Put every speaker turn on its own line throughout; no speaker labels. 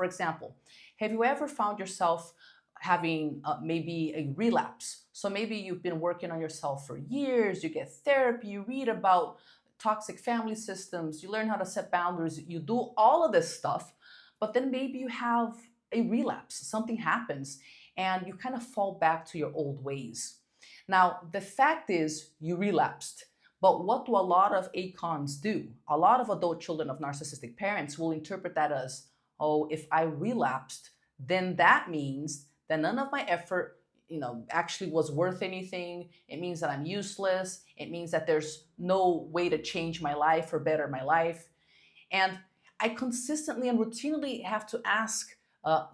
For example, have you ever found yourself having maybe a relapse? So maybe you've been working on yourself for years, you get therapy, you read about toxic family systems, you learn how to set boundaries, you do all of this stuff, but then maybe you have a relapse, something happens, and you kind of fall back to your old ways. Now, the fact is, you relapsed. But what do a lot of ACONs do? A lot of adult children of narcissistic parents will interpret that as, oh, if I relapsed, then that means that none of my effort, actually was worth anything. It means that I'm useless. It means that there's no way to change my life or better my life. And I consistently and routinely have to ask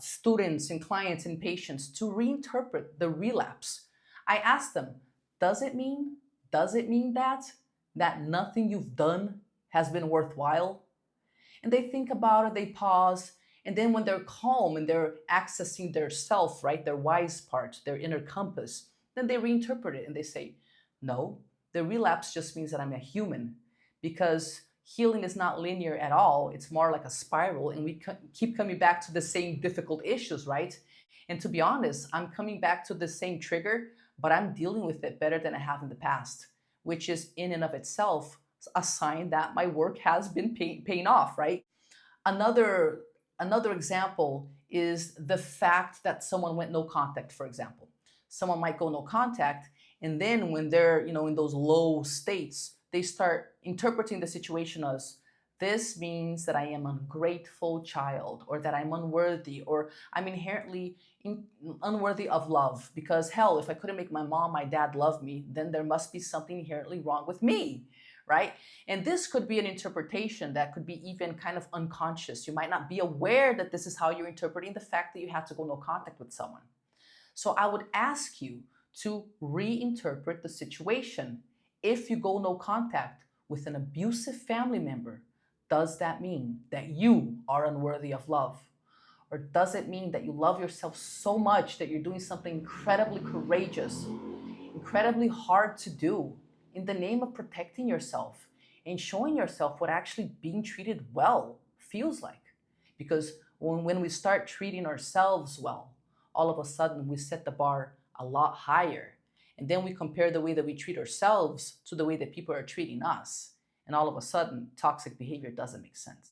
students and clients and patients to reinterpret the relapse. I ask them, does it mean that nothing you've done has been worthwhile? And they think about it, they pause, and then when they're calm and they're accessing their self, right, their wise part, their inner compass, then they reinterpret it and they say, no, the relapse just means that I'm a human, because healing is not linear at all. It's more like a spiral, and we keep coming back to the same difficult issues, right? And to be honest, I'm coming back to the same trigger, but I'm dealing with it better than I have in the past, which is in and of itself a sign that my work has been paying off, right? Another another example is the fact that someone went no contact, for example. Someone might go no contact, and then when they're, in those low states, they start interpreting the situation as, this means that I am an ungrateful child, or that I'm unworthy, or I'm inherently unworthy of love. Because hell, if I couldn't make my mom, my dad love me, then there must be something inherently wrong with me, right? And this could be an interpretation that could be even kind of unconscious. You might not be aware that this is how you're interpreting the fact that you had to go no contact with someone. So I would ask you to reinterpret the situation. If you go no contact with an abusive family member, does that mean that you are unworthy of love? Or does it mean that you love yourself so much that you're doing something incredibly courageous, incredibly hard to do, in the name of protecting yourself and showing yourself what actually being treated well feels like? Because when we start treating ourselves well, all of a sudden we set the bar a lot higher. And then we compare the way that we treat ourselves to the way that people are treating us. And all of a sudden, toxic behavior doesn't make sense.